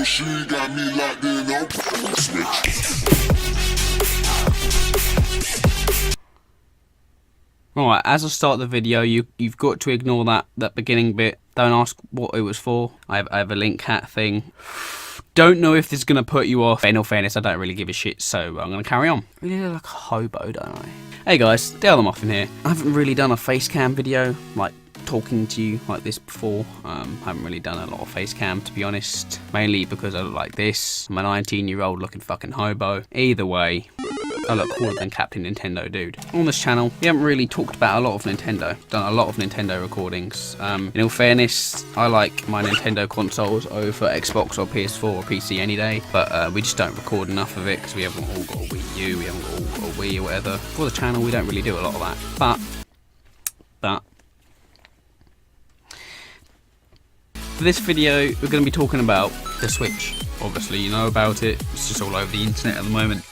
she got me locked in on Switch. Alright, as I start the video, you've got to ignore that beginning bit. Don't ask what it was for. I have a link hat thing. Don't know if this is going to put you off. In all fairness, I don't really give a shit, so I'm going to carry on. I really look like a hobo, don't I? Hey guys, Dale the Muffin here. I haven't really done a face cam video, like talking to you like this before. Haven't really done a lot of face cam, to be honest. Mainly because I look like this. I'm a 19-year-old looking fucking hobo. Either way, I look cooler than Captain Nintendo, dude. On this channel, we haven't really talked about a lot of Nintendo. Done a lot of Nintendo recordings. In all fairness, I like my Nintendo consoles over Xbox or PS4 or PC any day, but we just don't record enough of it because we haven't all got a Wii U, we haven't all got a Wii or whatever. For the channel, we don't really do a lot of that. But for this video, we're going to be talking about the Switch. Obviously, you know about it. It's just all over the internet at the moment.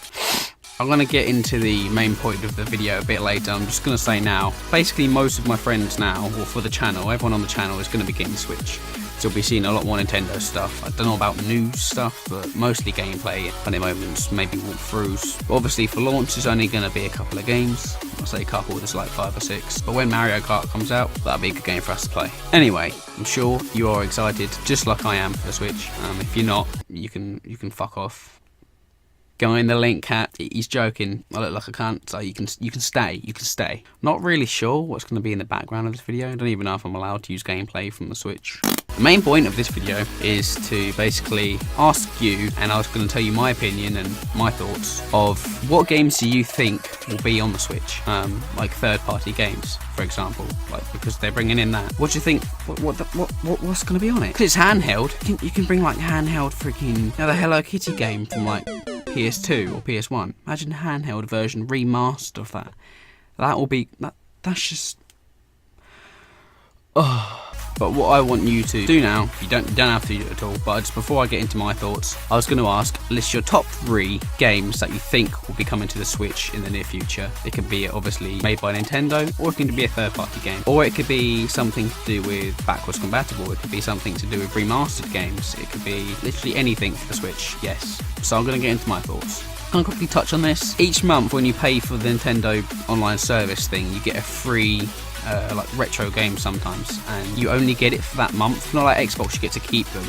I'm going to get into the main point of the video a bit later. I'm just going to say now, basically most of my friends now, or for the channel, everyone on the channel is going to be getting Switch. So you'll be seeing a lot more Nintendo stuff. I don't know about news stuff, but mostly gameplay, funny moments, maybe walkthroughs. But obviously for launch, there's only going to be a couple of games. I say a couple, there's like 5 or 6. But when Mario Kart comes out, that'll be a good game for us to play. Anyway, I'm sure you are excited, just like I am for the Switch. If you're not, you can fuck off. Guy in the link hat, he's joking. I look like a cunt, so you can stay. Not really sure what's going to be in the background of this video. I don't even know if I'm allowed to use gameplay from the Switch. The main point of this video is to basically ask you, and I was going to tell you my opinion and my thoughts of what games do you think will be on the Switch, like third-party games, for example, like because they're bringing in that. What do you think? What's going to be on it? Because it's handheld. You can bring like handheld freaking the Hello Kitty game from like PS2 or PS1. Imagine a handheld version remastered of that. That will be that's just. But what I want you to do now, you don't have to do it at all, but just before I get into my thoughts, I was going to ask, list your top 3 games that you think will be coming to the Switch in the near future. It could be obviously made by Nintendo, or it could be a third-party game, or it could be something to do with backwards compatible, it could be something to do with remastered games, it could be literally anything for the Switch, yes. So I'm going to get into my thoughts. I'll quickly touch on this. Each month when you pay for the Nintendo online service thing, you get a free like retro game sometimes, and you only get it for that month. Not like Xbox, you get to keep them.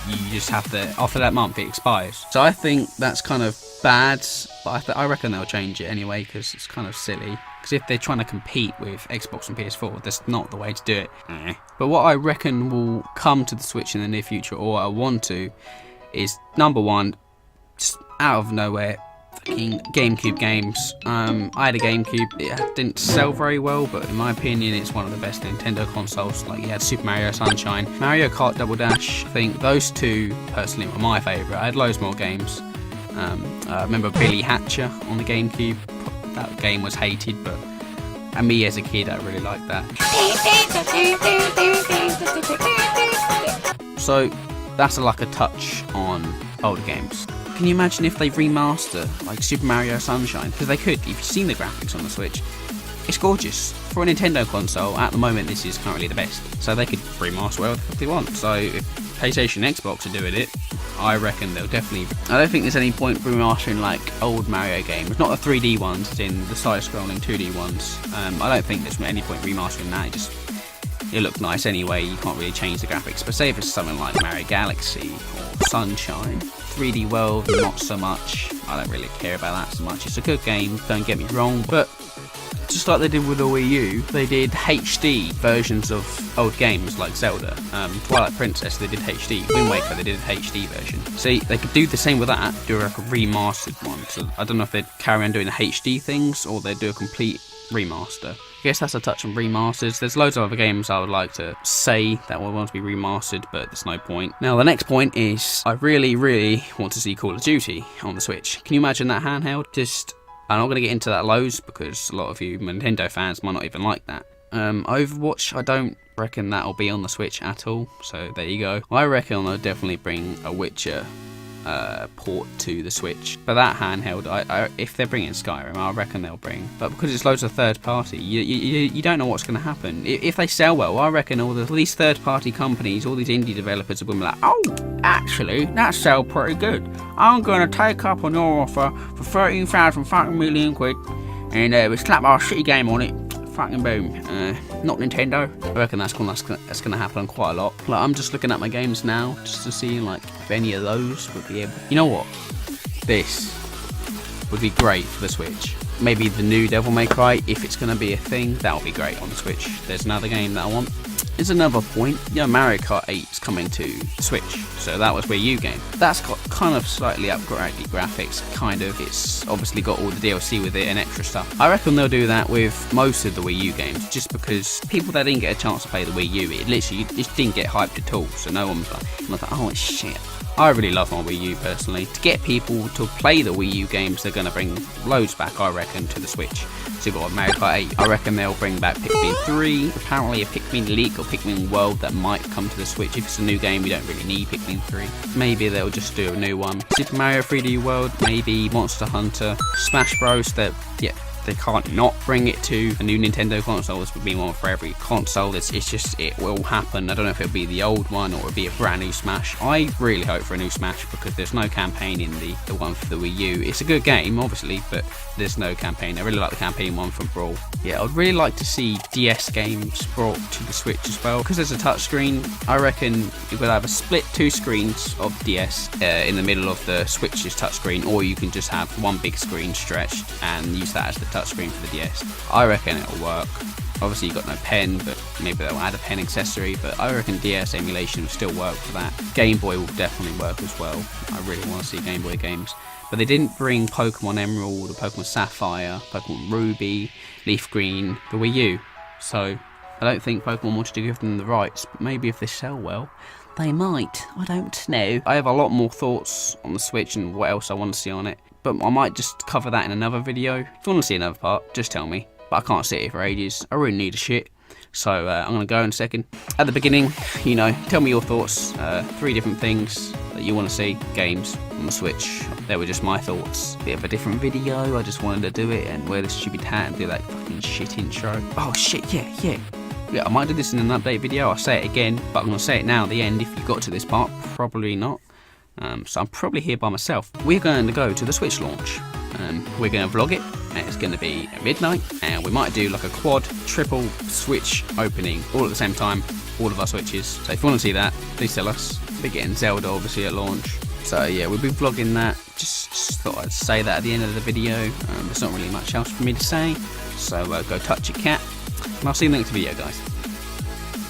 You just have to, after that month it expires. So I think that's kind of bad, but I reckon they'll change it anyway, because it's kind of silly. Because if they're trying to compete with Xbox and PS4, that's not the way to do it. But what I reckon will come to the Switch in the near future, or what I want to, is number 1, just out of nowhere, fucking GameCube games. I had a GameCube. It didn't sell very well, but in my opinion, it's one of the best Nintendo consoles. Like, you had Super Mario Sunshine, Mario Kart Double Dash. I think those 2 personally were my favourite. I had loads more games. I remember Billy Hatcher on the GameCube. That game was hated, but and me as a kid, I really liked that. So that's like a touch on older games. Can you imagine if they remaster like Super Mario Sunshine? Because they could. If you've seen the graphics on the Switch, it's gorgeous. For a Nintendo console, at the moment this is currently the best. So they could remaster whatever they want. So if PlayStation and Xbox are doing it, I reckon they'll definitely. I don't think there's any point remastering like old Mario games. Not the 3D ones, it's in the side-scrolling 2D ones. I don't think there's any point remastering that. It looked nice anyway, you can't really change the graphics. But say if it's something like Mario Galaxy or Sunshine, 3D World, not so much. I don't really care about that so much. It's a good game, don't get me wrong, but just like they did with the Wii U, they did HD versions of old games like Zelda. Twilight Princess, they did HD. Wind Waker, they did a HD version. See, they could do the same with that, do like a remastered one. So I don't know if they'd carry on doing the HD things, or they'd do a complete remaster. I guess that's a touch on remasters. There's loads of other games I would like to say that would want to be remastered, but there's no point. Now the next point is, I really want to see Call of Duty on the Switch. Can you imagine that handheld? I'm not going to get into that loads, because a lot of you Nintendo fans might not even like that. Overwatch, I don't reckon that'll be on the Switch at all, so there you go. I reckon they'll definitely bring a Witcher port to the Switch. But that handheld, if they're bringing Skyrim, I reckon they'll bring. But because it's loads of third party, you don't know what's going to happen. If they sell well, I reckon all these third party companies, all these indie developers are going to be like, oh, actually, that sell pretty good. I'm going to take up on your offer for 13,000 fucking million quid, and we slap our shitty game on it. Fucking boom. Not Nintendo. I reckon that's gonna happen quite a lot. Like, I'm just looking at my games now just to see like if any of those would be able. You know what? This would be great for the Switch. Maybe the new Devil May Cry, if it's gonna be a thing, that would be great on the Switch. There's another game that I want. There's another point. You know, Mario Kart 8 is coming to the Switch, so that was Wii U game. That's got kind of slightly upgraded graphics, kind of. It's obviously got all the DLC with it and extra stuff. I reckon they'll do that with most of the Wii U games, just because people that didn't get a chance to play the Wii U, it literally just didn't get hyped at all, so no one was like, oh shit. I really love my Wii U personally. To get people to play the Wii U games, they're going to bring loads back, I reckon, to the Switch. So you've got Mario Kart 8. I reckon they'll bring back Pikmin 3. Apparently a Pikmin League or Pikmin World that might come to the Switch. If it's a new game, we don't really need Pikmin 3. Maybe they'll just do a new one. Super Mario 3D World, maybe Monster Hunter, Smash Bros. They can't not bring it to a new Nintendo console. This would be one for every console. It's just, it will happen. I don't know if it'll be the old one or it'll be a brand new Smash. I really hope for a new Smash because there's no campaign in the one for the Wii U. It's a good game, obviously, but there's no campaign. I really like the campaign one from Brawl. Yeah, I'd really like to see DS games brought to the Switch as well. Because there's a touchscreen, I reckon you could have a split two screens of DS in the middle of the Switch's touchscreen, or you can just have one big screen stretched and use that as the touchscreen for the DS. I reckon it'll work. Obviously you've got no pen, but maybe they'll add a pen accessory, but I reckon DS emulation will still work for that. Game Boy will definitely work as well. I really want to see Game Boy games. But they didn't bring Pokemon Emerald, or Pokemon Sapphire, Pokemon Ruby, Leaf Green, the Wii U. So I don't think Pokemon wanted to give them the rights, but maybe if they sell well, they might. I don't know. I have a lot more thoughts on the Switch and what else I want to see on it, but I might just cover that in another video. If you want to see another part, just tell me. But I can't sit here for ages. I really need a shit. So I'm going to go in a second. At the beginning, you know, tell me your thoughts. 3 different things that you want to see. Games on the Switch. They were just my thoughts. Bit of a different video. I just wanted to do it and wear the stupid hat and do that fucking shit intro. Oh shit, yeah. Yeah, I might do this in an update video. I'll say it again, but I'm going to say it now at the end. If you got to this part, probably not. So I'm probably here by myself. We're going to go to the Switch launch. We're going to vlog it, and it's going to be at midnight, and we might do like a quad, triple Switch opening all at the same time, all of our Switches. So if you want to see that, please tell us. We're getting Zelda obviously at launch. So yeah, we'll be vlogging that. Just thought I'd say that at the end of the video. There's not really much else for me to say. So go touch your cat, and I'll see you in the next video, guys.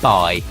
Bye.